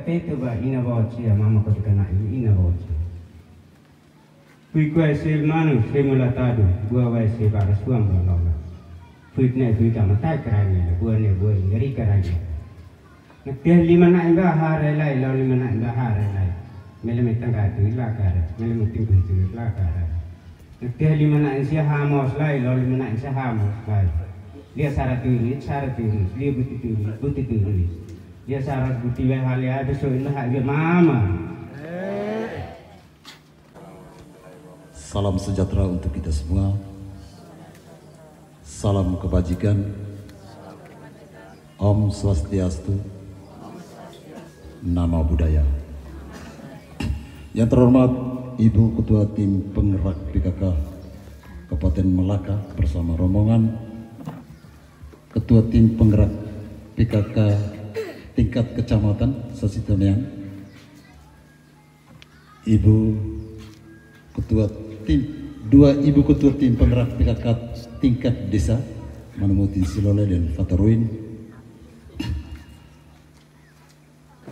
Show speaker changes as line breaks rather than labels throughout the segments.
teto ba ina boci mama ko kana ina boci. Kui kue se manu se mulatado gua wai se para suam lola. Kui ne kui kama tai kerani gua ne gua ngeri kerani. Nakeh lima na imba hare lai lo lima na imba hare lai. Mele metanga tu la kara, mele muting tu la kara. Nakeh lima na insia hamos lai lo lima na insia hamos lai. Dia syarat tulis, dia buti tulis. Dia syarat buti wehali ada soalnya hak dia mama.
Salam sejahtera untuk kita semua. Salam kebajikan. Om Swastiastu. Nama budaya. Yang terhormat Ibu Ketua Tim Penggerak PKK Kabupaten Melaka bersama rombongan Ketua Tim Penggerak PKK tingkat kecamatan Sasitamiang, dua Ibu Ketua Tim Penggerak PKK tingkat desa Manumuti Silole dan Fataruin,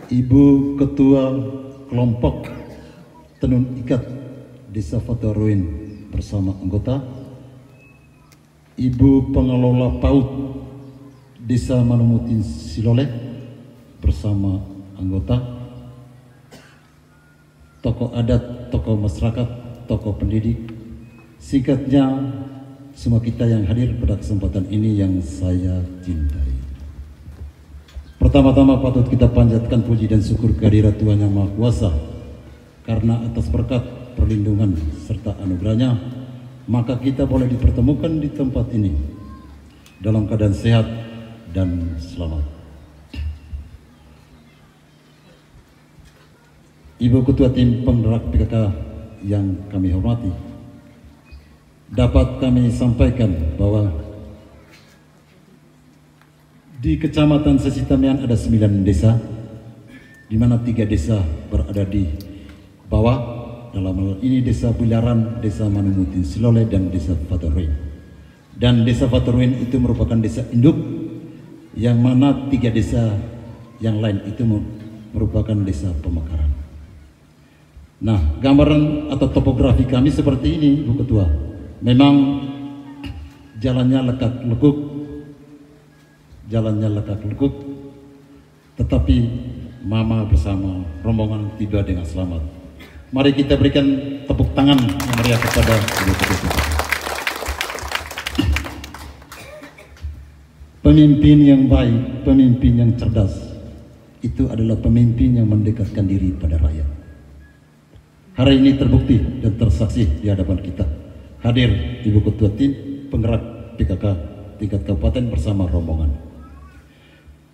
Ibu Ketua Kelompok Tenun Ikat Desa Fataruin bersama anggota, Ibu Pengelola PAUD Desa Manumuti Silole bersama anggota, tokoh adat, tokoh masyarakat, tokoh pendidik, singkatnya semua kita yang hadir pada kesempatan ini yang saya cintai. Pertama-tama patut kita panjatkan puji dan syukur kehadirat Tuhan Yang Maha Kuasa, karena atas berkat, perlindungan, serta anugerahnya, maka kita boleh dipertemukan di tempat ini dalam keadaan sehat dan selamat. Ibu Ketua Tim Penggerak PKK yang kami hormati, dapat kami sampaikan bahwa di Kecamatan Sasitamiang ada 9 desa, di mana 3 desa berada di bawah. Dalam hal ini Desa Bilaran, Desa Manumuti Silole, dan Desa Fataruin. Dan Desa Fataruin itu merupakan desa induk, yang mana 3 desa yang lain itu merupakan desa pemekaran. Nah, gambaran atau topografi kami seperti ini, Bu Ketua. Memang jalannya lekak-lekuk, tetapi Mama bersama rombongan tiba dengan selamat. Mari kita berikan tepuk tangan yang meriah kepada Ibu Ketua. Pemimpin yang baik, pemimpin yang cerdas, itu adalah pemimpin yang mendekatkan diri pada rakyat. Hari ini terbukti dan tersaksi di hadapan kita. Hadir Ibu Ketua Tim Penggerak PKK tingkat kabupaten bersama rombongan.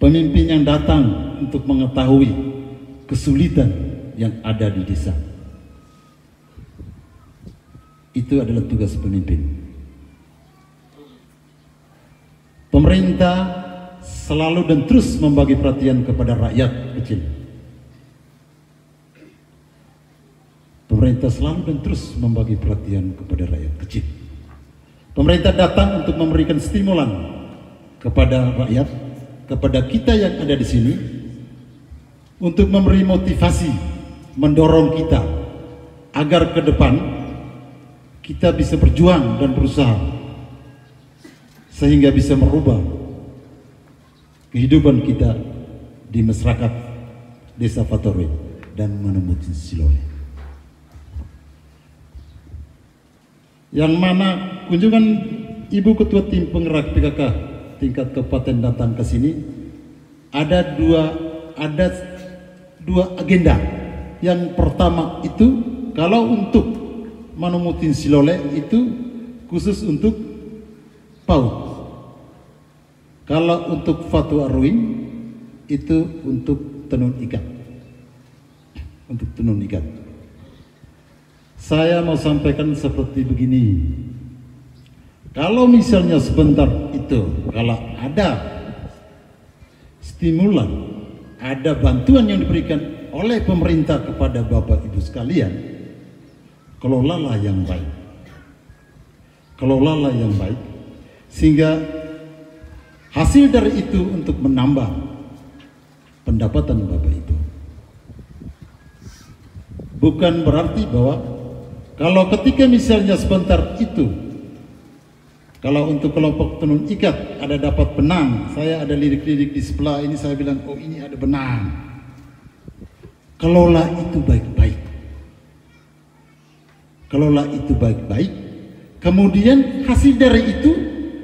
Pemimpin yang datang untuk mengetahui kesulitan yang ada di desa. Itu adalah tugas pemimpin. Pemerintah selalu dan terus membagi perhatian kepada rakyat kecil. Pemerintah selalu dan terus membagi perhatian kepada rakyat kecil. Pemerintah datang untuk memberikan stimulan kepada rakyat, kepada kita yang ada di sini, untuk memberi motivasi, mendorong kita agar ke depan kita bisa berjuang dan berusaha sehingga bisa merubah kehidupan kita di masyarakat Desa Fataruin dan Manumuti Silole. Yang mana kunjungan Ibu Ketua Tim Penggerak PKK tingkat kabupaten datang ke sini ada dua agenda. Yang pertama itu, kalau untuk Manumuti Silole itu khusus untuk PAUD. Kalau untuk Fataruin itu untuk tenun ikat. Untuk tenun ikat. Saya mau sampaikan seperti begini. Kalau misalnya sebentar itu, kalau ada stimulan, ada bantuan yang diberikan oleh pemerintah kepada Bapak Ibu sekalian, kelolalah yang baik. Kelolalah yang baik, sehingga hasil dari itu untuk menambah pendapatan Bapak Ibu. bukan berarti bahwa kalau ketika misalnya sebentar itu, kalau untuk kelompok tenun ikat ada dapat benang, saya ada lirik-lirik di sebelah ini, saya bilang, oh ini ada benang. Kelola itu baik-baik. Kelola itu baik-baik. Kemudian hasil dari itu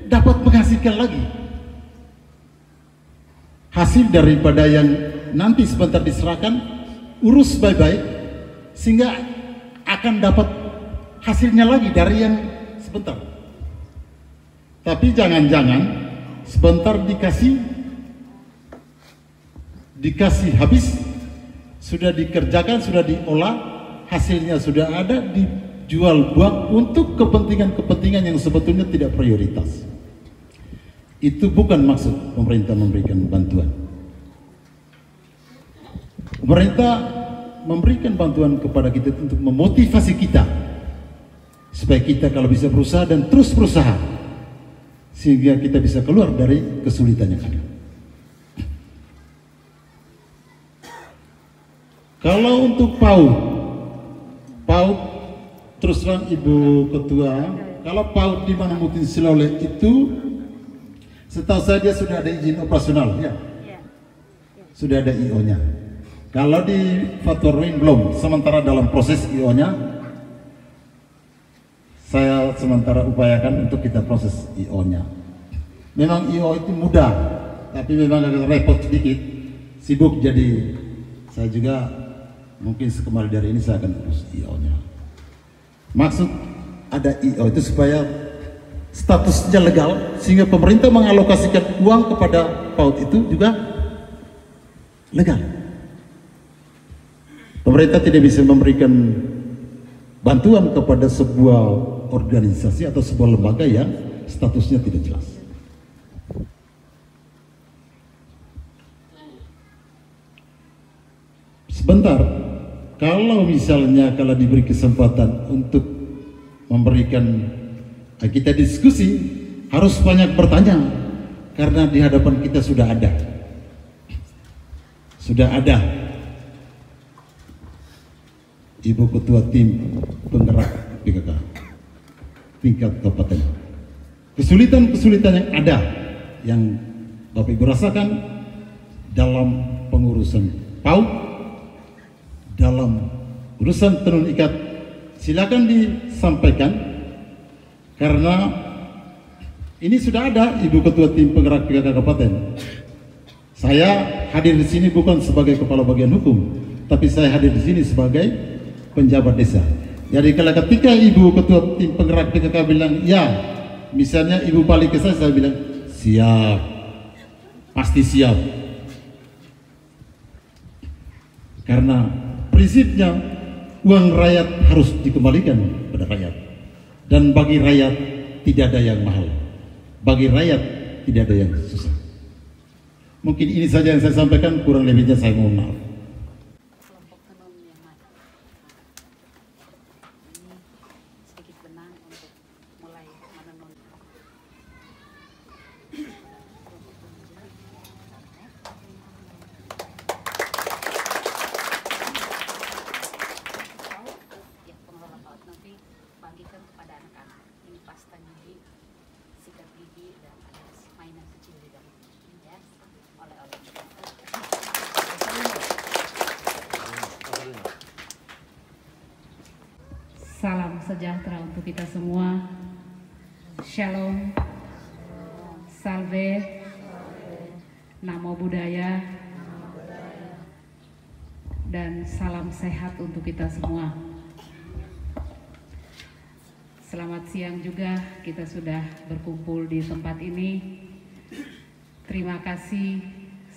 dapat menghasilkan lagi. Hasil daripada yang nanti sebentar diserahkan, urus baik-baik, sehingga akan dapat hasilnya lagi dari yang sebentar. Tapi jangan-jangan sebentar dikasih habis, sudah dikerjakan, sudah diolah, hasilnya sudah ada, dijual buang untuk kepentingan-kepentingan yang sebetulnya tidak prioritas. Itu bukan maksud pemerintah memberikan bantuan. Pemerintah memberikan bantuan kepada kita untuk memotivasi kita supaya kita kalau bisa berusaha dan terus berusaha sehingga kita bisa keluar dari kesulitan yang ada. Kalau untuk PAUD terus terang Ibu Ketua, kalau PAUD di Manungmutin Silole itu setahu saya dia sudah ada izin operasional, ya, sudah ada IO-nya. Kalau di Fatwarwin belum, sementara dalam proses IO-nya, saya sementara upayakan untuk kita proses IO-nya. Memang IO itu mudah, tapi memang agak repot sedikit, sibuk, jadi saya juga mungkin sekembali dari ini saya akan urus IO-nya. Maksud ada IO itu supaya statusnya legal, sehingga pemerintah mengalokasikan uang kepada PAUD itu juga legal. Pemerintah tidak bisa memberikan bantuan kepada sebuah organisasi atau sebuah lembaga yang statusnya tidak jelas. Sebentar, kalau misalnya diberi kesempatan untuk memberikan, kita diskusi, harus banyak bertanya karena di hadapan kita sudah ada Ibu Ketua Tim Penggerak PKK tingkat kabupaten. Kesulitan-kesulitan yang ada yang Bapak Ibu rasakan dalam pengurusan PAUD, dalam urusan tenun ikat, silakan disampaikan, karena ini sudah ada Ibu Ketua Tim Penggerak PKK Kabupaten. Saya hadir di sini bukan sebagai kepala bagian hukum, tapi saya hadir di sini sebagai penjabat desa. Jadi kalau ketika Ibu Ketua Tim Penggerak PKK bilang ya, misalnya Ibu balik ke saya bilang siap, pasti siap. Karena prinsipnya uang rakyat harus dikembalikan pada rakyat, dan bagi rakyat tidak ada yang mahal, bagi rakyat tidak ada yang susah. Mungkin ini saja yang saya sampaikan, kurang lebihnya saya mohon maaf.
Salam sejahtera untuk kita semua. Shalom, salve, namo buddhaya, dan salam sehat untuk kita semua. Selamat siang juga, kita sudah berkumpul di tempat ini. Terima kasih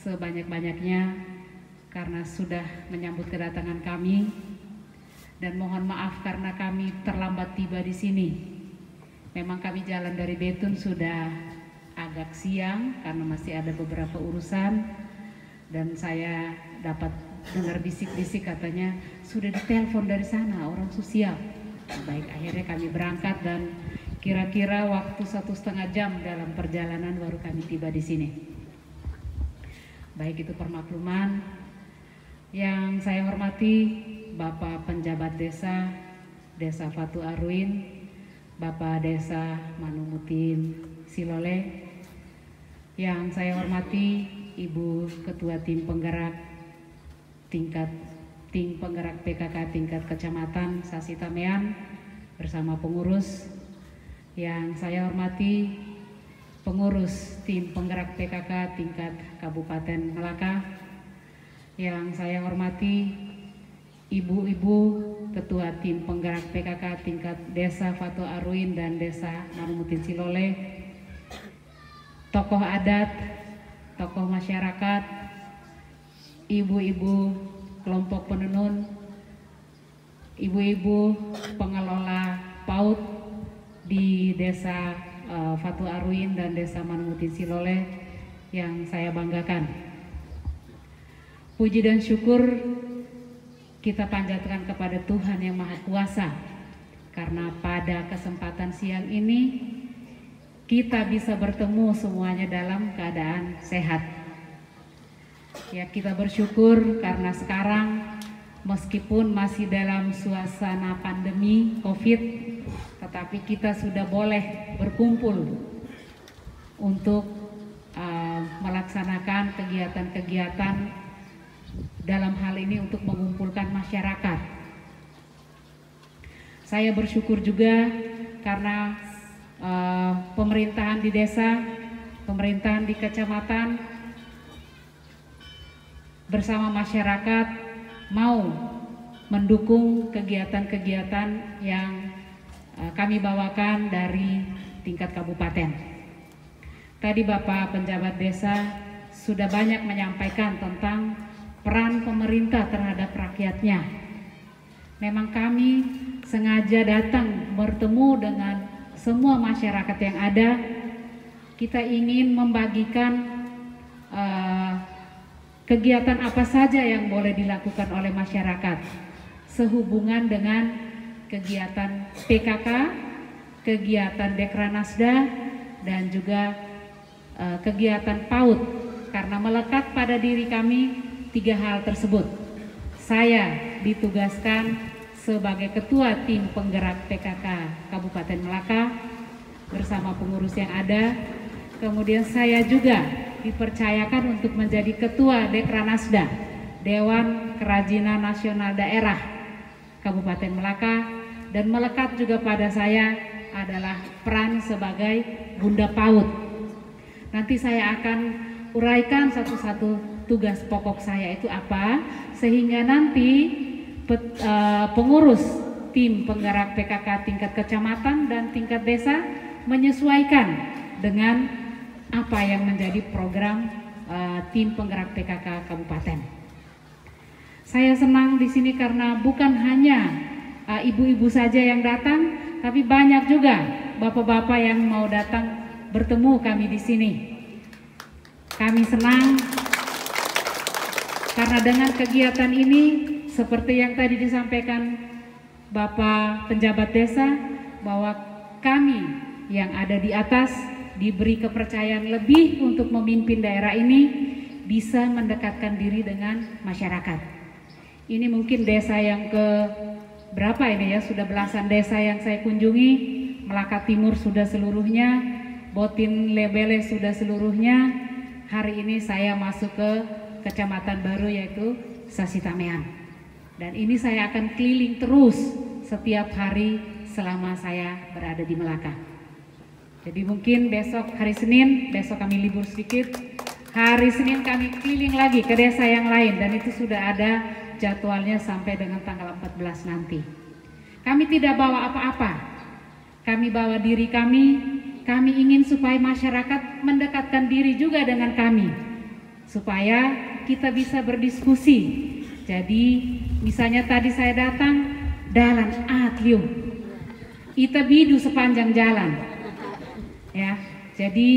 sebanyak-banyaknya karena sudah menyambut kedatangan kami. Dan mohon maaf karena kami terlambat tiba di sini. Memang kami jalan dari Betun sudah agak siang karena masih ada beberapa urusan. Dan saya dapat dengar bisik-bisik katanya sudah ditelepon dari sana orang sosial. Baik, akhirnya kami berangkat dan kira-kira waktu 1,5 jam dalam perjalanan baru kami tiba di sini. Baik itu permakluman. Yang saya hormati Bapak Penjabat Desa, Desa Fatu Arwin, Bapak Desa Manumutin Silole. Yang saya hormati Ibu Ketua Tim Penggerak PKK tingkat Kecamatan Sasitamean bersama pengurus. Yang saya hormati pengurus Tim Penggerak PKK tingkat Kabupaten Melaka. Yang saya hormati ibu-ibu Ketua Tim Penggerak PKK tingkat Desa Fatu Arwin dan Desa Manumutin Silole, tokoh adat, tokoh masyarakat, ibu-ibu kelompok penenun, ibu-ibu pengelola PAUD di Desa Fatu Arwin dan Desa Manumutin Silole yang saya banggakan. Puji dan syukur kita panjatkan kepada Tuhan yang Maha Kuasa, karena pada kesempatan siang ini kita bisa bertemu semuanya dalam keadaan sehat. Ya, kita bersyukur karena sekarang meskipun masih dalam suasana pandemi COVID, tetapi kita sudah boleh berkumpul untuk melaksanakan kegiatan-kegiatan dalam hal ini untuk mengumpulkan masyarakat. Saya bersyukur juga karena pemerintahan di desa, pemerintahan di kecamatan bersama masyarakat mau mendukung kegiatan-kegiatan yang kami bawakan dari tingkat kabupaten. Tadi Bapak Penjabat Desa sudah banyak menyampaikan tentang peran pemerintah terhadap rakyatnya. Memang kami sengaja datang bertemu dengan semua masyarakat yang ada. Kita ingin membagikan kegiatan apa saja yang boleh dilakukan oleh masyarakat sehubungan dengan kegiatan PKK, kegiatan Dekranasda, dan juga kegiatan PAUD, karena melekat pada diri kami 3 hal tersebut. Saya ditugaskan sebagai Ketua Tim Penggerak PKK Kabupaten Melaka bersama pengurus yang ada. Kemudian saya juga dipercayakan untuk menjadi Ketua Dekranasda, Dewan Kerajinan Nasional Daerah Kabupaten Melaka, dan melekat juga pada saya adalah peran sebagai Bunda PAUD. Nanti saya akan uraikan satu-satu tugas pokok saya itu apa, sehingga nanti pengurus Tim Penggerak PKK tingkat kecamatan dan tingkat desa menyesuaikan dengan apa yang menjadi program Tim Penggerak PKK Kabupaten. Saya senang di sini karena bukan hanya ibu-ibu saja yang datang, tapi banyak juga bapak-bapak yang mau datang bertemu kami di sini. Kami senang karena dengan kegiatan ini, seperti yang tadi disampaikan Bapak Penjabat Desa, bahwa kami yang ada di atas diberi kepercayaan lebih untuk memimpin daerah ini, bisa mendekatkan diri dengan masyarakat. Ini mungkin desa yang ke berapa ini ya, sudah belasan desa yang saya kunjungi. Melaka Timur sudah seluruhnya, Botin Lebele sudah seluruhnya. Hari ini saya masuk ke kecamatan baru yaitu Sasitamean. Dan ini saya akan keliling terus setiap hari selama saya berada di Melaka. Jadi mungkin besok hari Senin, besok kami libur sedikit. Hari Senin kami keliling lagi ke desa yang lain, dan itu sudah ada jadwalnya sampai dengan tanggal 14 nanti. Kami tidak bawa apa-apa. Kami bawa diri kami. Kami ingin supaya masyarakat mendekatkan diri juga dengan kami, supaya kita bisa berdiskusi. Jadi misalnya tadi saya datang, dalan atliu, ita bidu sepanjang jalan. Ya, jadi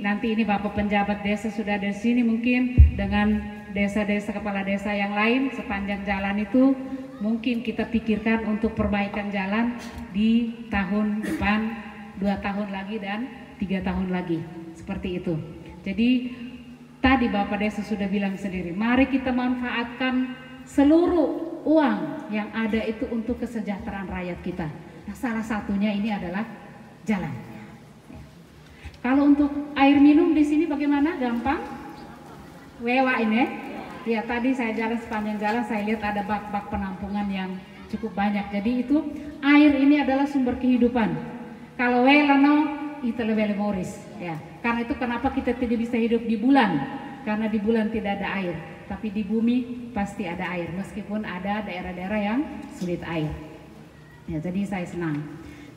nanti ini Bapak Penjabat Desa sudah ada di sini, mungkin dengan desa-desa kepala desa yang lain sepanjang jalan itu mungkin kita pikirkan untuk perbaikan jalan di tahun depan, 2 tahun lagi dan 3 tahun lagi, seperti itu. Jadi tadi Bapak Desa sudah bilang sendiri, mari kita manfaatkan seluruh uang yang ada itu untuk kesejahteraan rakyat kita. Nah, salah satunya ini adalah jalan. Kalau untuk air minum di sini bagaimana? Gampang? Wewa ini. Ya, tadi saya jalan sepanjang jalan saya lihat ada bak-bak penampungan yang cukup banyak. Jadi itu air ini adalah sumber kehidupan. Kalau welano itu lebih moris. Ya, karena itu kenapa kita tidak bisa hidup di bulan? Karena di bulan tidak ada air, tapi di bumi pasti ada air. Meskipun ada daerah-daerah yang sulit air. Ya, jadi saya senang.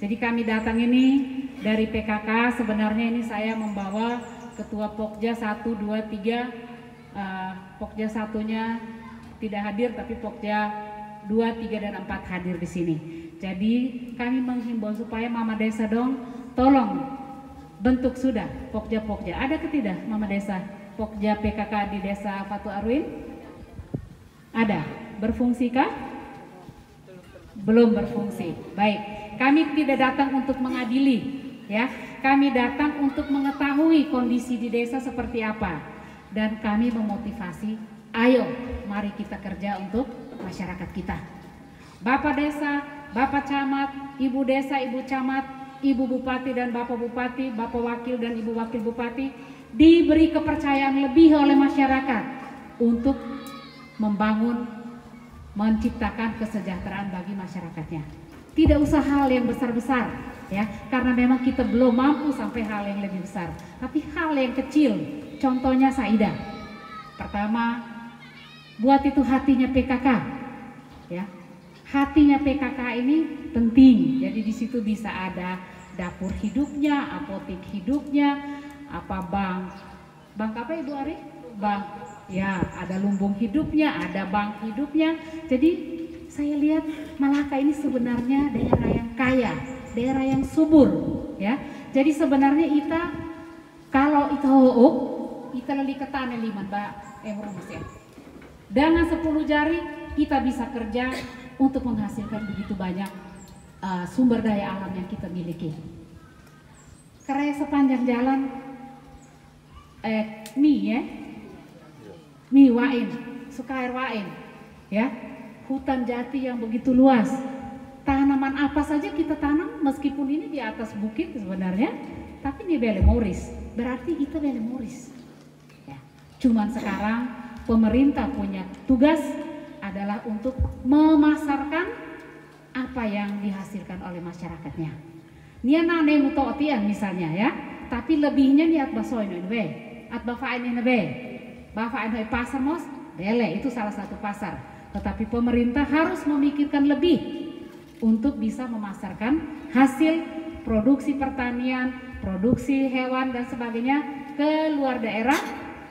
Jadi kami datang ini dari PKK. Sebenarnya ini saya membawa Ketua Pokja 1, 2, 3. Pokja 1-nya tidak hadir, tapi Pokja 2, 3, dan 4 hadir di sini. Jadi kami menghimbau supaya Mama Desa dong tolong bentuk sudah Pokja-Pokja. Ada ke tidak Mama Desa? Pokja PKK di Desa Fatu Arwin? Ada. Berfungsikah? Belum berfungsi. Baik. Kami tidak datang untuk mengadili, ya. Kami datang untuk mengetahui kondisi di desa seperti apa. Dan kami memotivasi, ayo mari kita kerja untuk masyarakat kita. Bapak desa, Bapak camat, Ibu desa, Ibu camat, Ibu bupati dan Bapak bupati, Bapak wakil dan Ibu wakil bupati diberi kepercayaan lebih oleh masyarakat untuk membangun, menciptakan kesejahteraan bagi masyarakatnya. Tidak usah hal yang besar-besar, ya, karena memang kita belum mampu sampai hal yang lebih besar. Tapi hal yang kecil, contohnya Saida. Pertama, buat itu hatinya PKK, ya. Hatinya PKK ini penting. Jadi di situ bisa ada dapur hidupnya, apotek hidupnya, apa bank apa Ibu Ari? Bank, ya, ada lumbung hidupnya, ada bank hidupnya. Jadi saya lihat Malaka ini sebenarnya daerah yang kaya, daerah yang subur, ya. Jadi sebenarnya kita kalau itu hook, kita lali ketane liman Mbak ya. Dengan 10 jari kita bisa kerja untuk menghasilkan begitu banyak sumber daya alam yang kita miliki. Karena sepanjang jalan Mi Wain, Sukair Wain, ya, hutan jati yang begitu luas. Tanaman apa saja kita tanam, meskipun ini di atas bukit sebenarnya, tapi ini bele moris, berarti kita bele moris. Ya. Cuman sekarang pemerintah punya tugas adalah untuk memasarkan apa yang dihasilkan oleh masyarakatnya. Nia nane mutotian misalnya, ya, tapi lebihnya niat basoin ini, at bafain ini bafain pasar mos, bele itu salah satu pasar. Tetapi pemerintah harus memikirkan lebih untuk bisa memasarkan hasil produksi pertanian, produksi hewan dan sebagainya ke luar daerah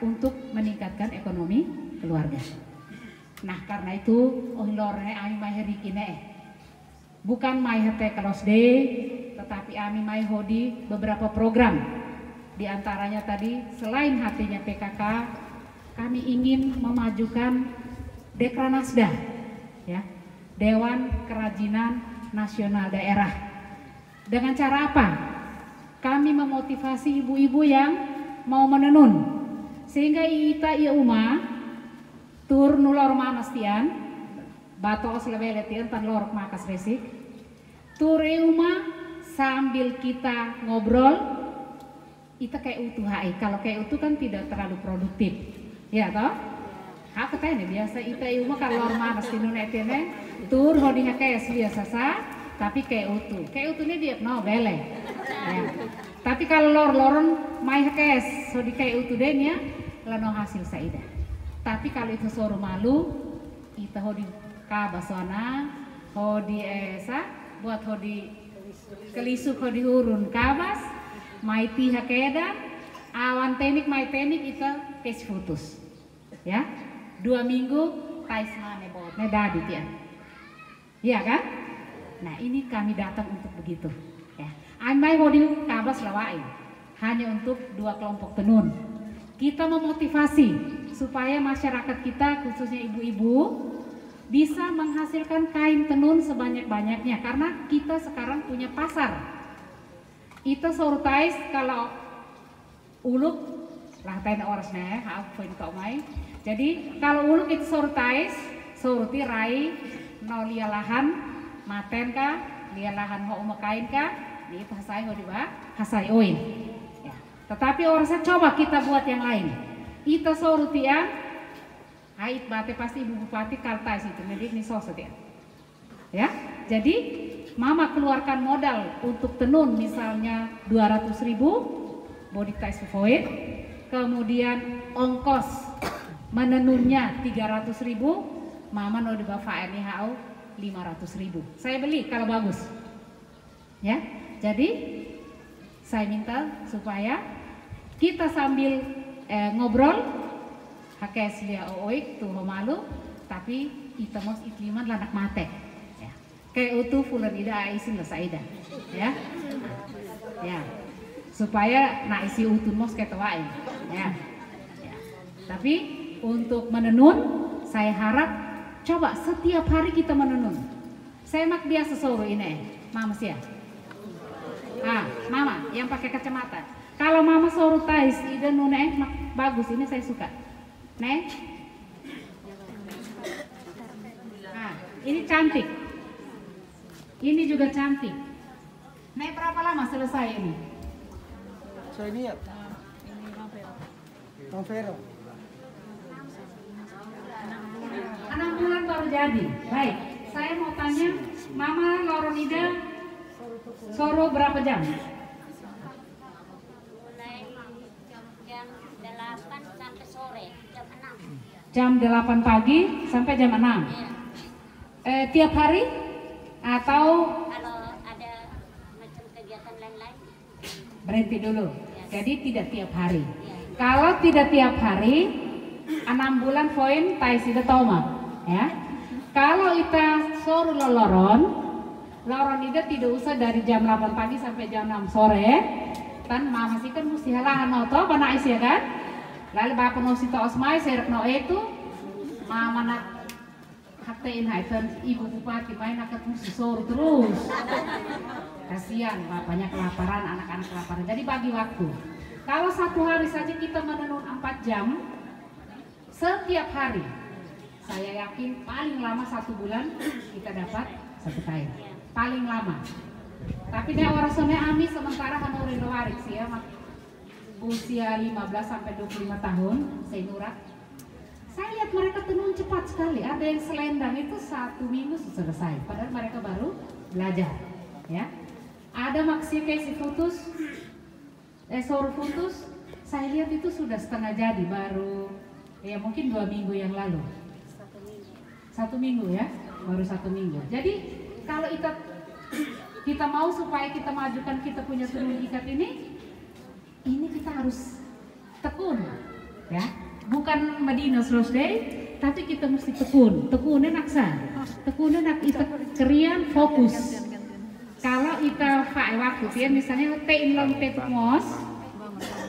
untuk meningkatkan ekonomi keluarga. Nah, karena itu lorne ami maheri kine bukan mahete kelos de, tetapi ami mahodi beberapa program. Di antaranya tadi selain hatinya PKK, kami ingin memajukan Dekranasda, ya, Dewan Kerajinan Nasional Daerah. Dengan cara apa? Kami memotivasi ibu-ibu yang mau menenun, sehingga ita iya uma tur nulor manastian, bato selebeletian tan lorok makas resik, tur uma sambil kita ngobrol, ita kayak utuh hai. Kalau kayak utuh kan tidak terlalu produktif, ya toh? Aku tanya biasa ita iuma kalau manas tinun etene tur hodinya kayak biasa sa, tapi kayak utuhnya dia no bele. Ya. Tapi kalau loron mai kayak so di kayak utuh denya lano hasil saida. Tapi kalau itu soru malu ita hodi kabasona hodi esa buat hodi kelisuk hodi urun kabas mai tiha kedan awan teknik mai teknik ita kes putus. Ya. 2 minggu tais mane bot nedadi dia. Iya kan? Nah, ini kami datang untuk begitu, ya. Amai hodi kabas lawain hanya untuk 2 kelompok tenun. Kita memotivasi supaya masyarakat kita khususnya ibu-ibu bisa menghasilkan kain tenun sebanyak-banyaknya karena kita sekarang punya pasar. Itu sortais kalau uluk lah tain oras nih, apa ini kau main. Jadi kalau uluk itu sortais suruti rai no lia lahan maten ka lia lahan ho umakain ka di hasai ho diba hasai oin ya. Tetapi orang saya coba kita buat yang lain ita suruti yang ait bate pasti ibu bupati kaltai situ jadi ini sosot ya. Jadi mama keluarkan modal untuk tenun misalnya 200.000 body ties void, kemudian ongkos menenunnya 300.000, mama no dibawa NIHO 500.000. Saya beli kalau bagus, ya. Jadi saya minta supaya kita sambil ngobrol, hakes dia oik tuh malu, tapi kita mos ikliman lanak mate, ya. Kayak utuh fulan ida aisin lah saida, ya. Ya. Supaya nak isi utun mos ketawain ya. Ya. Tapi untuk menenun saya harap coba setiap hari kita menenun. Saya mak biasa soro ini mama sih ya. Mama yang pakai kacamata. Kalau mama soro tais ide nune bagus ini saya suka. Ini cantik. Ini juga cantik. Berapa lama selesai ini?
Saya lihat. Novero.
6 bulan baru jadi. Baik, saya mau tanya, Mama Loronida soro berapa jam?
Mulai jam 8 sampai sore, jam 6.
Jam 8 pagi sampai jam 6.
Iya.
Tiap hari atau
Kalau ada macam kegiatan lain-lain,
berhenti dulu? Jadi tidak tiap hari.
ya.
Kalau tidak tiap hari, 6 bulan poin tais ida toma, ya. Kalau kita soro loron ida tidak usah dari jam 8 pagi sampai jam 6 sore. Kan mama sih kan mesti halahan noto bana isi ya kan. Lalu bapak no sito osmai serap no itu mama nak haktein haitan ibu bupati main akan mesti soro terus. Kasihan bapaknya kelaparan, anak-anak kelaparan. Jadi bagi waktu. Kalau satu hari saja kita menenun 4 jam setiap hari, saya yakin paling lama 1 bulan kita dapat 1 kain. Paling lama. Tapi dia orang sana ami sementara hanurin warik sih ya, usia 15 sampai 25 tahun, saya nurak. Saya lihat mereka tenun cepat sekali. Ada yang selendang itu 1 minggu selesai. Padahal mereka baru belajar, ya. Ada maksi kayak si putus, soro putus. Saya lihat itu sudah setengah jadi, baru ya mungkin 2 minggu yang lalu. 1 minggu ya, baru 1 minggu. Jadi kalau kita mau supaya kita majukan kita punya tenun ikat ini kita harus tekun, ya. Bukan Medina Day, tapi kita mesti tekun. Tekunnya naksa, tekunnya nak kita kerian fokus. Kalau kita pakai waktu, ya misalnya tein long tetuk mos,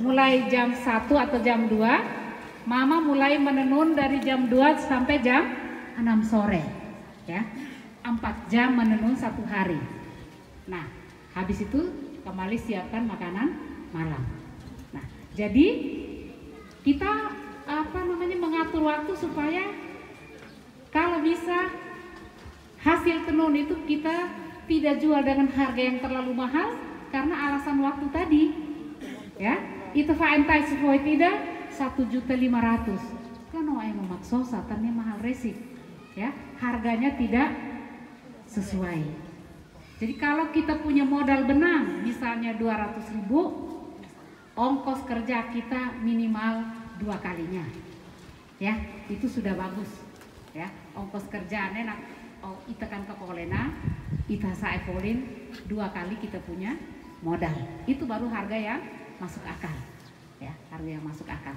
mulai jam 1 atau jam 2, mama mulai menenun dari jam 2 sampai jam 6 sore, ya. 4 jam menenun 1 hari. Nah, habis itu kembali siapkan makanan malam. Nah, jadi kita mengatur waktu supaya kalau bisa hasil tenun itu kita tidak jual dengan harga yang terlalu mahal karena alasan waktu tadi, ya. Itu faentai sesuai tidak 1.500.000. Kan yang memaksa satannya mahal resik, ya. Harganya tidak sesuai. Jadi kalau kita punya modal benang misalnya 200.000, ongkos kerja kita minimal 2 kalinya, ya. Itu sudah bagus, ya. Ongkos kerjaannya nak itekan ke kolena, ita saepolin 2 kali kita punya modal. Itu baru harga yang masuk akal, ya. Harga yang masuk akal.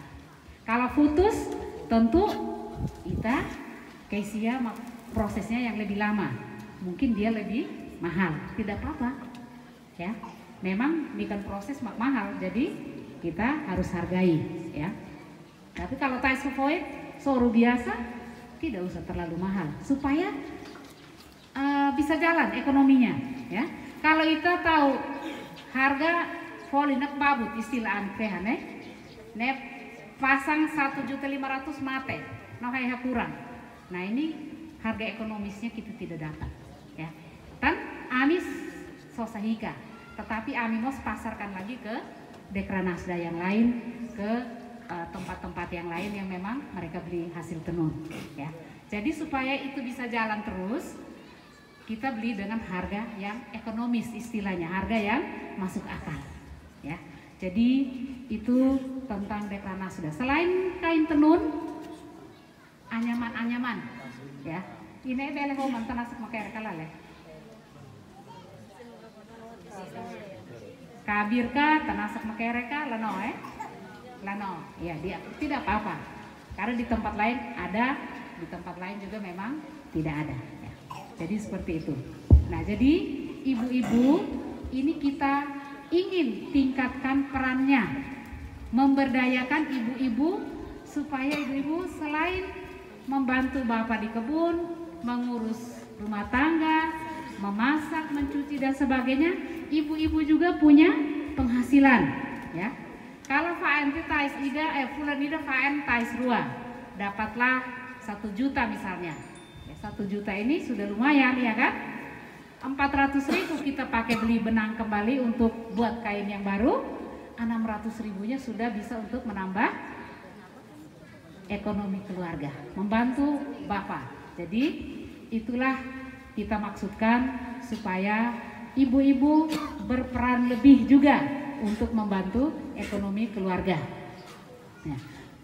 Kalau putus tentu ita kesia prosesnya yang lebih lama, mungkin dia lebih mahal, tidak apa-apa, ya. Memang ini kan proses mahal, jadi kita harus hargai, ya. Tapi kalau ties void soro biasa tidak usah terlalu mahal supaya bisa jalan ekonominya, ya. Kalau kita tahu harga volinek babut istilah aneh, pasang 1.500.000 mate, no kurang. Nah ini harga ekonomisnya kita tidak dapat, ya. Dan amis sosahika, tetapi Amimos pasarkan lagi ke Dekranasda yang lain, ke tempat-tempat yang lain yang memang mereka beli hasil tenun, ya. Jadi supaya itu bisa jalan terus, kita beli dengan harga yang ekonomis, istilahnya harga yang masuk akal, ya. Jadi itu tentang Dekranasda. Selain kain tenun, anyaman-anyaman, ya. Ini bele homan tanah makere kalale. Kabirka tanasak makereka lano lano, ya dia tidak apa-apa. Karena di tempat lain ada, di tempat lain juga memang tidak ada. Ya. Jadi seperti itu. Nah, jadi ibu-ibu ini kita ingin tingkatkan perannya, memberdayakan ibu-ibu supaya ibu-ibu selain membantu bapak di kebun, mengurus rumah tangga, memasak, mencuci dan sebagainya, ibu-ibu juga punya penghasilan, ya. Kalau faen tais ida bulan ida faen tais rua, dapatlah 1 juta misalnya. Ya, 1 juta ini sudah lumayan, ya kan? 400.000 kita pakai beli benang kembali untuk buat kain yang baru, 600.000-nya sudah bisa untuk menambah ekonomi keluarga, membantu bapak. Jadi itulah kita maksudkan supaya ibu-ibu berperan lebih juga untuk membantu ekonomi keluarga. Nah,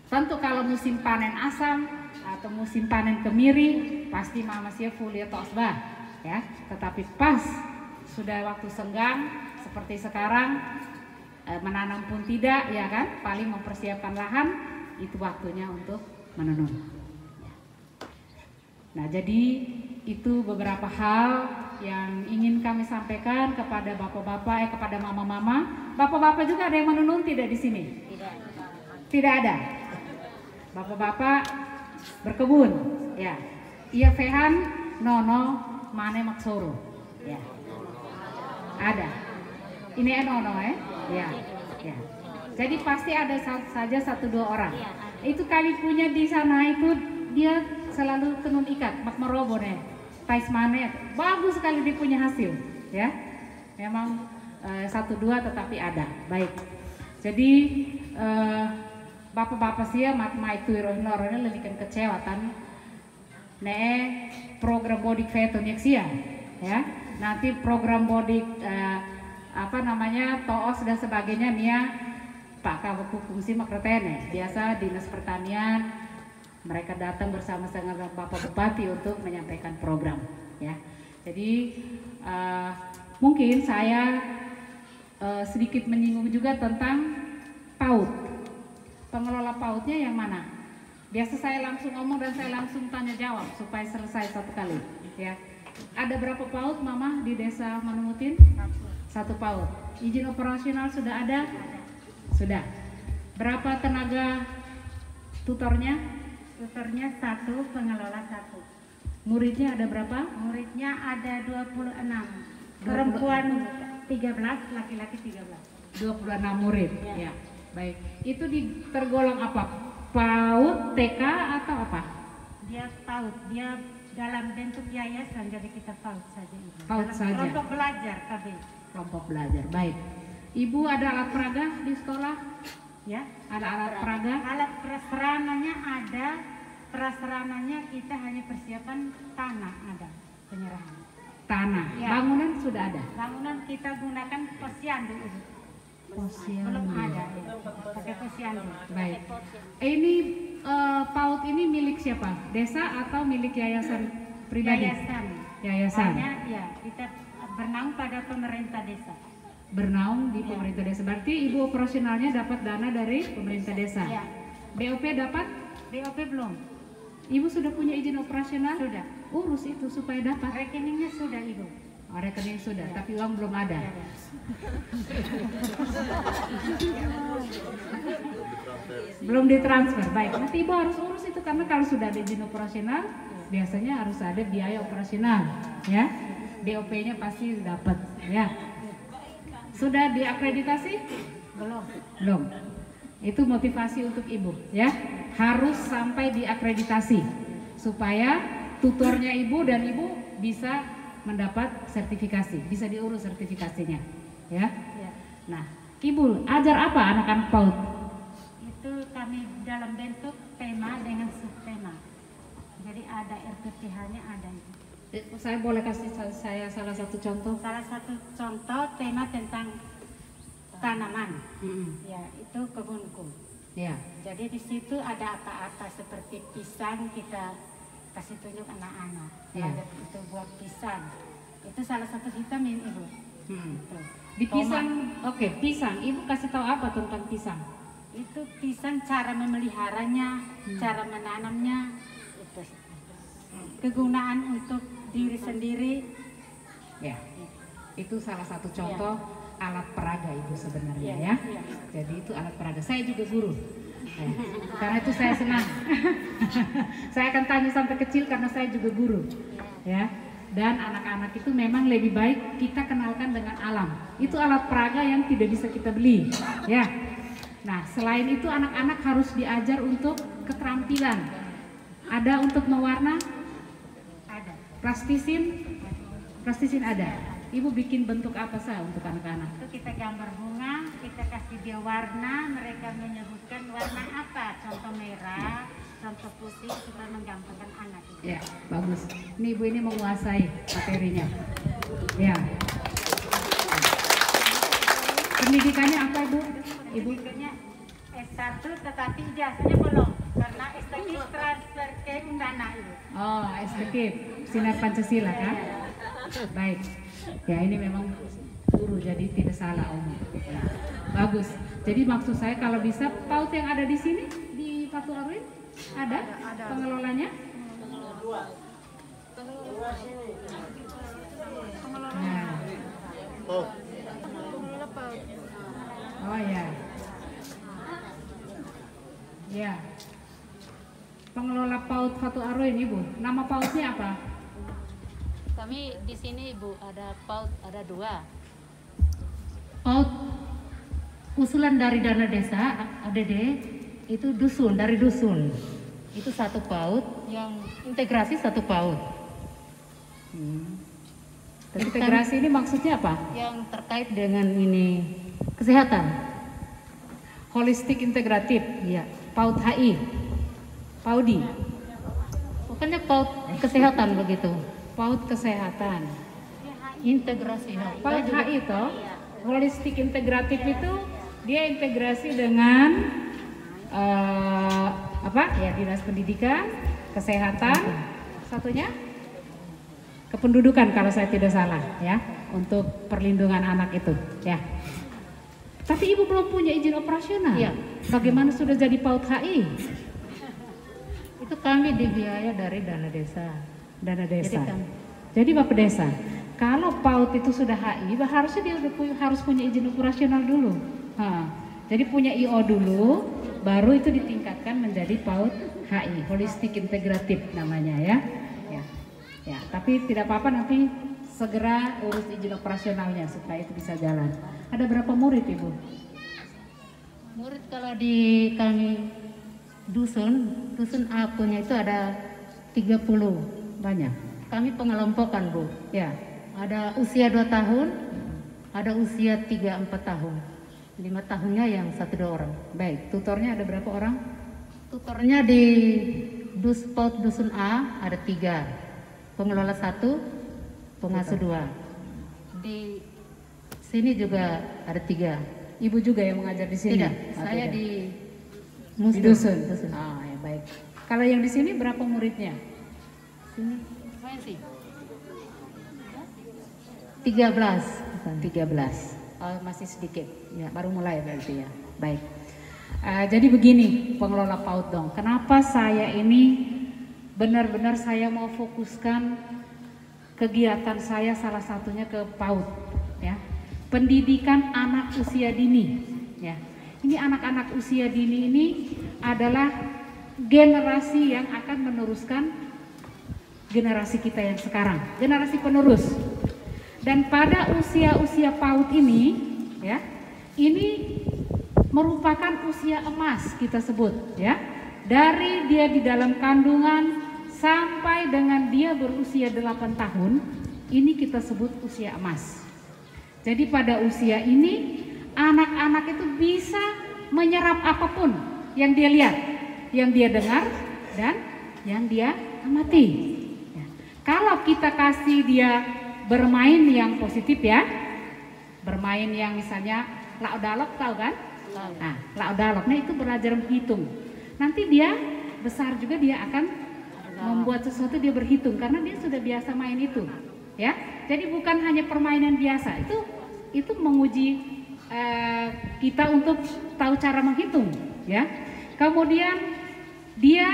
tentu kalau musim panen asam atau musim panen kemiri pasti mama sia fulia tosbah, ya. Tetapi pas sudah waktu senggang seperti sekarang, menanam pun tidak, ya kan? Paling mempersiapkan lahan, itu waktunya untuk menenun. Nah, jadi itu beberapa hal yang ingin kami sampaikan kepada bapak-bapak, kepada mama-mama. Bapak-bapak juga ada yang menenun tidak di sini? Tidak ada. Bapak-bapak berkebun, ya. Iya Fehan, Nono, Mane Maksoro, ya. Ada. Ini Nono, ya. Ya. Jadi pasti ada saja 1-2 orang. Itu kami punya di sana itu dia selalu tenun ikat, makmarobo nih, tais mane, bagus sekali dia punya hasil, ya. Memang 1-2 tetapi ada, baik. Jadi bapak-bapak sih matma itu irohnya lebihkan kecewatan, program bodik feton ya, nanti program bodik toos dan sebagainya nia Pak Kabuk Fungsi Makretene, biasa Dinas Pertanian. Mereka datang bersama dengan Bapak Bupati untuk menyampaikan program, ya. Jadi mungkin saya sedikit menyinggung juga tentang PAUD. Pengelola PAUD-nya yang mana? Biasa saya langsung ngomong dan saya langsung tanya jawab supaya selesai satu kali, ya. Ada berapa PAUD, Mama, di Desa Manumutin? 1 PAUD. Izin operasional sudah ada? Sudah. Berapa tenaga tutornya?
Tutornya 1, pengelola 1.
Muridnya ada berapa?
Muridnya ada 26. Perempuan 13, laki-laki 13.
26 murid, ya. Baik. Itu tergolong apa? PAUD, TK atau apa?
Dia PAUD, dia dalam bentuk yayasan, jadi kita PAUD saja.
PAUD saja.
Kelompok belajar, KB.
Kelompok belajar, baik. Ibu ada alat peraga di sekolah?
Ya,
ada alat peraga?
Alat prasarananya ada, prasarananya kita hanya persiapan tanah ada, penyerahan.
Tanah, ya. Bangunan sudah ada?
Bangunan kita gunakan posyandu.
Posyandu.
Belum ada, ya. Pakai posyandu.
Baik. Ini PAUD ini milik siapa? Desa atau milik yayasan pribadi?
Yayasan.
Yayasan.
Hanya, ya, kita bernaung pada pemerintah desa.
Bernaung di pemerintah desa. Berarti ibu operasionalnya dapat dana dari pemerintah desa.
Ya.
BOP dapat?
BOP belum.
Ibu sudah punya izin operasional?
Sudah.
Urus itu supaya dapat.
Rekeningnya sudah, Ibu.
Oh, rekening sudah, tapi uang belum ada.
Ya.
Belum ditransfer. Baik, nanti ibu harus urus itu karena kalau sudah ada izin operasional, biasanya harus ada biaya operasional, ya. BOP-nya pasti dapat, ya. Sudah diakreditasi?
Belum.
Belum. Itu motivasi untuk ibu, ya. Harus sampai diakreditasi supaya tutornya ibu dan ibu bisa mendapat sertifikasi, bisa diurus sertifikasinya, ya.
Ya.
Nah, ibu ajar apa anak-anak PAUD?
Itu kami dalam bentuk tema dengan subtema. Jadi ada RPTH-nya ada itu.
Saya boleh kasih saya salah satu contoh?
Salah satu contoh tema tentang tanaman. Ya, itu kebunku.
Ya.
Jadi di situ ada apa-apa seperti pisang, kita kasih tunjuk anak-anak.
Ya.
Ada itu buat pisang. Itu salah satu vitamin ibu. Itu.
Di pisang, oke, pisang. Ibu kasih tahu apa tentang pisang?
Itu pisang cara memeliharanya, cara menanamnya, itu. Kegunaan untuk diri sendiri.
Ya. Itu salah satu contoh alat peraga ibu sebenarnya,
Ya.
ya. Jadi itu alat peraga. Saya juga guru. Ya. Karena itu saya senang. Saya akan tanya sampai kecil karena saya juga guru. Ya. Dan anak-anak itu memang lebih baik kita kenalkan dengan alam. Itu alat peraga yang tidak bisa kita beli. Ya. Nah, selain itu anak-anak harus diajar untuk keterampilan. Ada untuk mewarna?
Ada.
Plastisin ada. Ibu bikin bentuk apa sah untuk anak-anak?
Itu kita gambar bunga, kita kasih dia warna, mereka menyebutkan warna apa. Contoh merah, contoh putih, supaya menggampangkan anak.
Ya, bagus. Ini ibu ini menguasai materinya. Ya. Pendidikannya apa ibu? Ibu?
Pendidikannya S1 tetapi ijazahnya belum. Karena S1 transfer ke Undana ibu.
Oh, STK, Sinar Pancasila kan? Baik. Ya ini memang guru jadi tidak salah om. Ya. Bagus. Jadi maksud saya kalau bisa PAUD yang ada di sini di Fatu Arwin ada pengelolanya? Nah. Oh ya. Ya. Pengelola PAUD Fatu Arwin ibu. Nama PAUD-nya apa?
Kami di sini Ibu ada PAUD ada 2.
PAUD usulan dari dana desa ADD itu dusun dari dusun.
Itu satu PAUD yang integrasi satu PAUD.
Integrasi ini maksudnya apa?
Yang terkait dengan ini kesehatan.
Holistik integratif.
Iya.
PAUD HI. PAUDI.
Pokoknya PAUD kesehatan begitu.
PAUD kesehatan.
Integrasi.
PAUD HI itu holistik integratif itu dia integrasi dengan apa? Ya dinas pendidikan, kesehatan, satunya kependudukan kalau saya tidak salah ya untuk perlindungan anak itu ya. Tapi ibu belum punya izin operasional.
Iya.
Bagaimana sudah jadi PAUD HI?
Itu kami dibiaya dari dana desa.
Dana desa.
Jadi,
Jadi Bapak Desa, kalau PAUD itu sudah HI, harusnya dia harus punya izin operasional dulu. Jadi punya IO dulu, baru itu ditingkatkan menjadi PAUD HI, holistik integratif namanya ya. Ya, tapi tidak apa-apa nanti segera urus izin operasionalnya supaya itu bisa jalan. Ada berapa murid Ibu?
murid kalau di kami dusun A punya itu ada 30
Banyak.
Kami pengelompokan Bu.
Ya.
Ada usia 2 tahun, ada usia 3-4 tahun. 5 tahunnya yang 1-2 orang.
Baik, tutornya ada berapa orang?
Tutornya di PAUD Dusun A ada 3. Pengelola 1, pengasuh 2. Di sini juga ada 3.
Ibu juga yang mengajar di sini?
Tidak,
Oh,
saya
tidak.
di
Di dusun.
Dusun.
Ah, ya baik. Kalau yang di sini berapa muridnya?
Sini. Saya sih 13.
13. Oh, masih sedikit. Ya, baru mulai berarti ya. Baik. Jadi begini, pengelola PAUD dong. Kenapa saya ini benar-benar saya mau fokuskan kegiatan saya salah satunya ke PAUD, ya. Pendidikan anak usia dini, ya. Ini anak-anak usia dini ini adalah generasi yang akan meneruskan generasi kita yang sekarang, generasi penerus. Dan pada usia-usia PAUD ini, ya, ini merupakan usia emas kita sebut, ya. Dari dia di dalam kandungan sampai dengan dia berusia 8 tahun, ini kita sebut usia emas. Jadi pada usia ini anak-anak itu bisa menyerap apapun yang dia lihat, yang dia dengar, dan yang dia amati. Ya. Kalau kita kasih dia bermain yang positif ya, bermain yang misalnya laudalok, tahu kan? Nah, laudaloknya itu belajar menghitung. Nanti dia besar juga dia akan membuat sesuatu, dia berhitung karena dia sudah biasa main itu. Ya, jadi bukan hanya permainan biasa, itu menguji kita untuk tahu cara menghitung. Ya, kemudian dia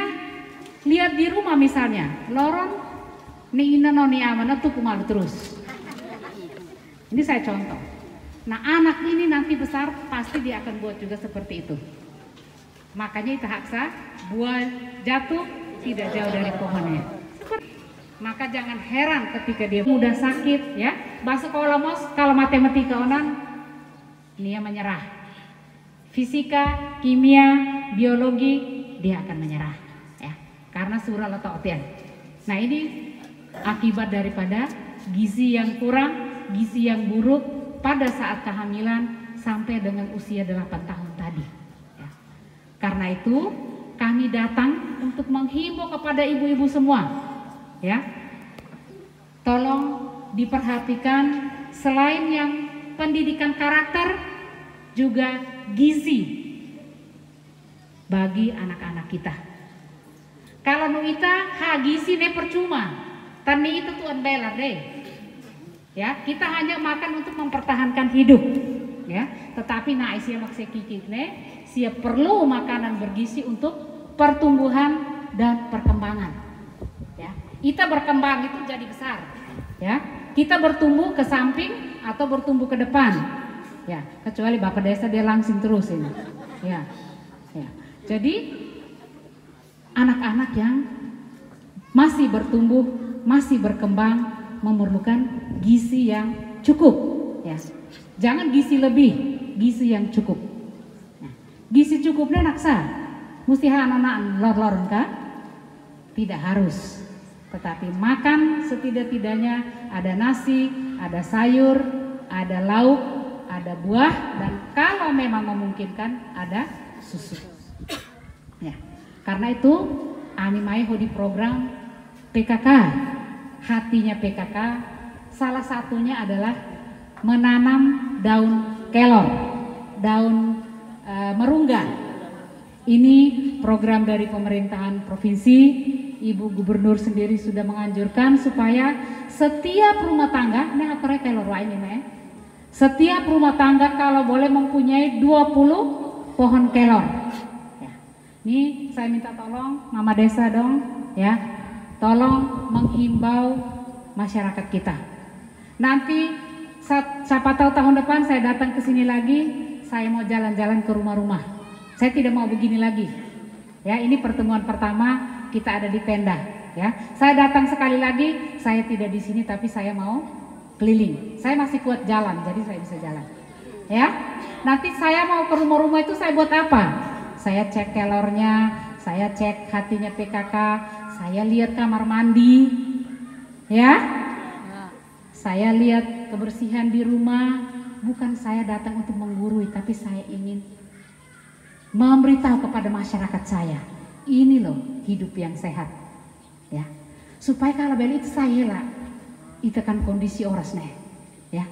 lihat di rumah misalnya, lorong ni ina no ni amana tuh kumalu terus. Ini saya contoh. Nah, anak ini nanti besar pasti dia akan buat juga seperti itu. Makanya itu haksa, buah jatuh tidak jauh dari pohonnya. Maka jangan heran ketika dia mudah sakit ya. Bahasa sekolah mos kalau matematika onan dia menyerah. Fisika, kimia, biologi dia akan menyerah ya. Karena surah letotian. Nah, ini akibat daripada gizi yang kurang, gizi yang buruk pada saat kehamilan sampai dengan usia 8 tahun tadi. Ya. Karena itu kami datang untuk menghimbau kepada ibu-ibu semua, ya, tolong diperhatikan selain yang pendidikan karakter, juga gizi bagi anak-anak kita. Kalau nuita gizi ne percuma, tani itu tuan belar deh. Ya, kita hanya makan untuk mempertahankan hidup, ya. Tetapi nah isia maksekikne, sia perlu makanan bergizi untuk pertumbuhan dan perkembangan. Ya, kita berkembang itu jadi besar, ya. Kita bertumbuh ke samping atau bertumbuh ke depan, ya. Kecuali Bapak Desa dia langsing terus ini, ya. Ya. Jadi anak-anak yang masih bertumbuh, masih berkembang memerlukan gizi yang cukup, ya. Jangan gizi lebih, gizi yang cukup. Nah, gizi cukupnya naksa, mesti anak-anak lor-lor kah? Tidak harus, tetapi makan setidak-tidaknya ada nasi, ada sayur, ada lauk, ada buah, dan kalau memang memungkinkan ada susu. Ya, karena itu Ami di program PKK. Hatinya PKK salah satunya adalah menanam daun kelor, daun merungga. Ini program dari pemerintahan provinsi. Ibu Gubernur sendiri sudah menganjurkan supaya setiap rumah tangga, ini apa kelor ini, setiap rumah tangga kalau boleh mempunyai 20 pohon kelor. Ya. Ini saya minta tolong Mama Desa dong, ya. Tolong menghimbau masyarakat kita. Nanti siapa tahu tahun depan saya datang ke sini lagi, saya mau jalan-jalan ke rumah-rumah. Saya tidak mau begini lagi. Ya, ini pertemuan pertama kita ada di tenda. Ya, saya datang sekali lagi, saya tidak di sini tapi saya mau keliling. Saya masih kuat jalan, jadi saya bisa jalan. Ya, nanti saya mau ke rumah-rumah itu saya buat apa? Saya cek kelornya, saya cek hatinya PKK. Saya lihat kamar mandi, ya. Saya lihat kebersihan di rumah. Bukan saya datang untuk menggurui, tapi saya ingin memberitahu kepada masyarakat saya, ini loh hidup yang sehat, ya. Supaya kalau beli itu saya lah, itu kan kondisi oras nih, ya.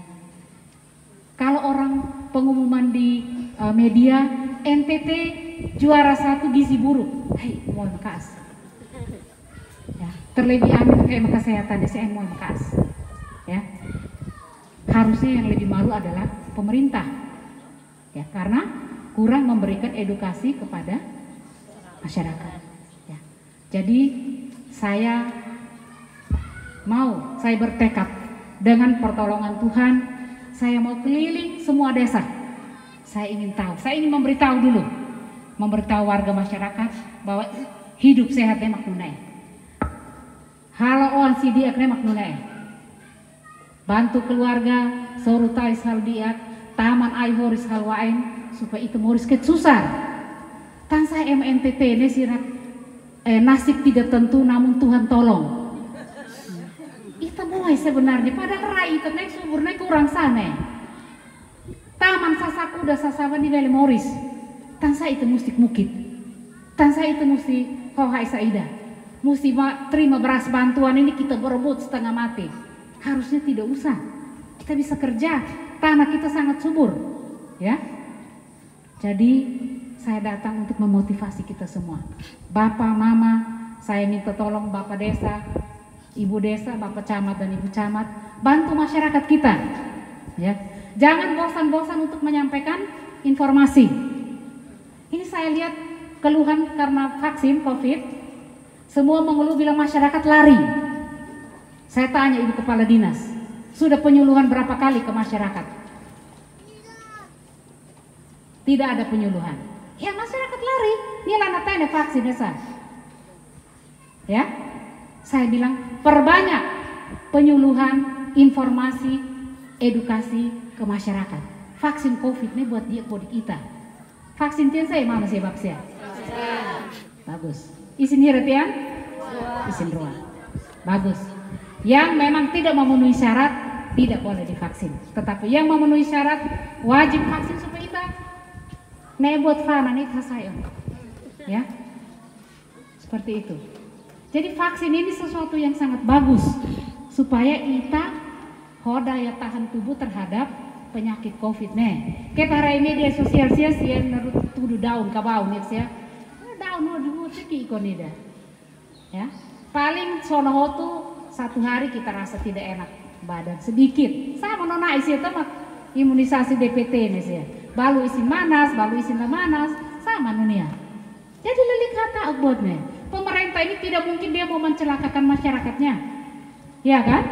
Kalau orang pengumuman di media, NTT juara 1 gizi buruk, hei, mohon maaf. Ya, terlebih amin kesehatan saya mau bekas, ya. Harusnya yang lebih malu adalah pemerintah, ya, karena kurang memberikan edukasi kepada masyarakat. Ya. Jadi saya bertekad dengan pertolongan Tuhan, saya mau keliling semua desa. Saya ingin tahu, saya ingin memberitahu warga masyarakat bahwa hidup sehatnya maknunai. Halo on CD akne maknunai. Bantu keluarga, sorutais hal diak, taman ai horis hal wain supaya itu moris ket susah. Tan saya MNTT ini sirat nasib tidak tentu namun Tuhan tolong. Itu mulai sebenarnya padahal rai itu naik subur naik kurang sana. Taman sasaku udah sasaban di Valley Morris. Tansa itu mesti mukit. Tansa itu mesti Hohai Saida. Mesti terima beras bantuan ini kita berebut setengah mati. Harusnya tidak usah. Kita bisa kerja. Tanah kita sangat subur. Ya. Jadi saya datang untuk memotivasi kita semua. Bapak, Mama, saya minta tolong Bapak Desa, Ibu Desa, Bapak Camat dan Ibu Camat, bantu masyarakat kita. Ya. Jangan bosan-bosan untuk menyampaikan informasi. Ini saya lihat keluhan karena vaksin COVID, semua mengeluh bilang masyarakat lari. Saya tanya Ibu Kepala Dinas, sudah penyuluhan berapa kali ke masyarakat? Tidak ada penyuluhan. Ya masyarakat lari, ini lana tanya vaksin desa. Ya, saya bilang perbanyak penyuluhan, informasi, edukasi ke masyarakat. Vaksin COVID ini buat dia buat kita. Vaksin tian saya mana sih babsia? Bagus. Isin hiretian? Isin ruang. Bagus. Yang memang tidak memenuhi syarat tidak boleh divaksin. Tetapi yang memenuhi syarat wajib vaksin supaya kita buat fana nih saya. Ya. Seperti itu. Jadi vaksin ini sesuatu yang sangat bagus supaya kita daya tahan tubuh terhadap penyakit COVID nih. Kita hari media sosial sia narut tuduh daun kabau nih sia. Daun dulu ceki ikon ida. Ya. Paling sono tu satu hari kita rasa tidak enak badan sedikit. Sama nona isi temak imunisasi DPT nih sia. Balu isi manas, balu isi manas, sama dunia. Jadi lelik kata buatnya. Pemerintah ini tidak mungkin dia mau mencelakakan masyarakatnya. Ya kan?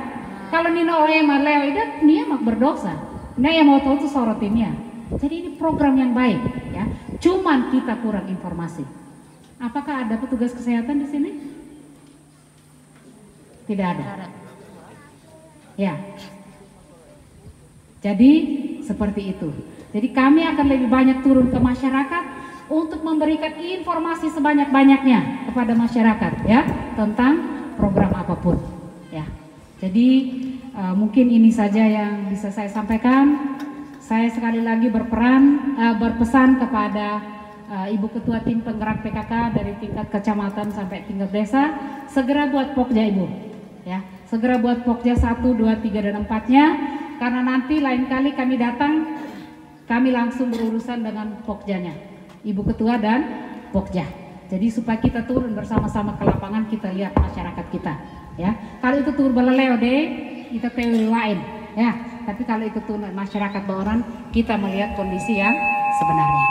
Kalau Nino Oema Leo itu dia mak berdosa. Nah yang mau tahu itu sorotinnya. Jadi ini program yang baik ya. Cuman kita kurang informasi. Apakah ada petugas kesehatan di sini? Tidak ada. Ya. Jadi seperti itu. Jadi kami akan lebih banyak turun ke masyarakat untuk memberikan informasi sebanyak-banyaknya kepada masyarakat ya tentang program apapun ya. Jadi mungkin ini saja yang bisa saya sampaikan. Saya sekali lagi berpesan kepada Ibu Ketua Tim Penggerak PKK dari tingkat kecamatan sampai tingkat desa, segera buat Pokja Ibu, ya, segera buat Pokja 1, 2, 3 dan 4-nya, karena nanti lain kali kami datang, kami langsung berurusan dengan Pokjanya, Ibu Ketua dan Pokja. Jadi supaya kita turun bersama-sama ke lapangan, kita lihat masyarakat kita. Ya, kalau itu turun belaleo deh, kita teori lain, ya. Tapi kalau itu turun masyarakat Baoran, kita melihat kondisi yang sebenarnya.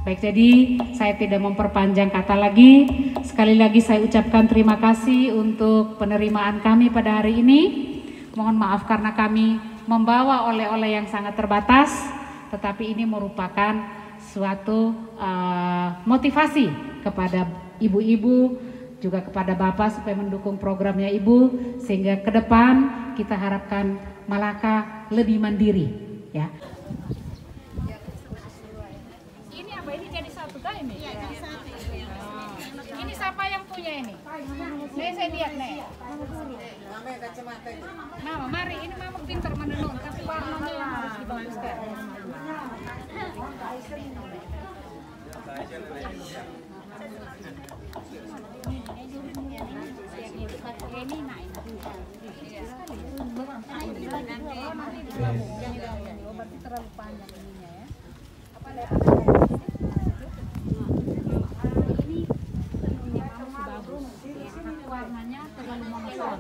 Baik, jadi saya tidak memperpanjang kata lagi. Sekali lagi saya ucapkan terima kasih untuk penerimaan kami pada hari ini. Mohon maaf karena kami membawa oleh-oleh yang sangat terbatas, tetapi ini merupakan suatu motivasi kepada ibu-ibu, juga kepada Bapak supaya mendukung programnya Ibu, sehingga ke depan kita harapkan Malaka lebih mandiri, ya. Ini apa ini jadi satu kah ini? Iya, jadi satu. Ini siapa yang punya ini? Nih saya lihat nih. Mama, mari ini Mama pintar menenun, tapi warnanya yang harus dibaguskan. Berarti terlalu panjang ininya ya. Apa ini tenunnya masih bagus. Warnanya terlalu monoton.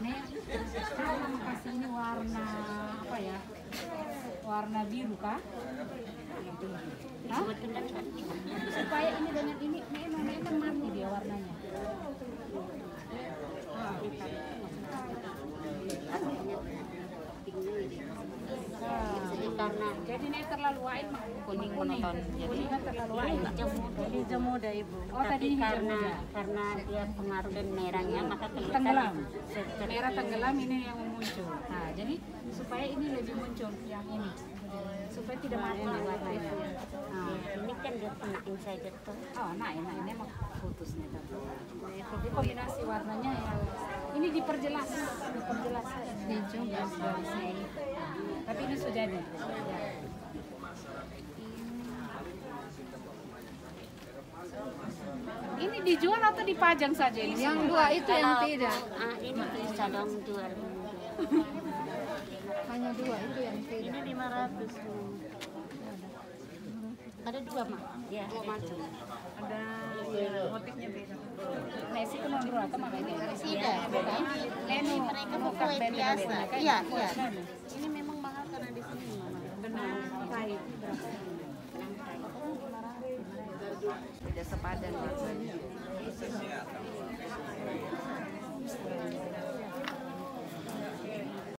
Nih, sekarang kasih ini warna apa ya? Warna biru kah? Hah? Supaya ini dengan ini kan mati dia warnanya.
Karena
jadi ini terlalu white
kuning monoton, jadi
terlalu white.
Jadi jemuda Ibu.
Oh, tadi
karena dia pengaruh dan merahnya maka
tenggelam. Merah tenggelam ini yang muncul. Nah, jadi supaya ini lebih muncul yang ini. Supaya tidak mati warnanya.
Nah, ini kan insider, insider tuh.
Oh, nah ini emang putusnya tante. Ini kombinasi warnanya yang ini diperjelas. Hijau garis-garisnya ini. Tapi ini sudah jadi. Ini dijual atau dipajang saja ini?
Yang dua itu yang tidak.
Ini bisa dong 2000.
Hanya dua itu yang tidak.
Ini 500. Ada dua mah? Ya, dua macam.
Ada motifnya beda. Nasi kan nomor berapa makanya?
Tidak, ini mereka mau kue biasa. Iya, iya. Ini memang mahal karena di sini mahal.
Benang kain berapa?
Benang kain.
Tidak sepadan rasanya.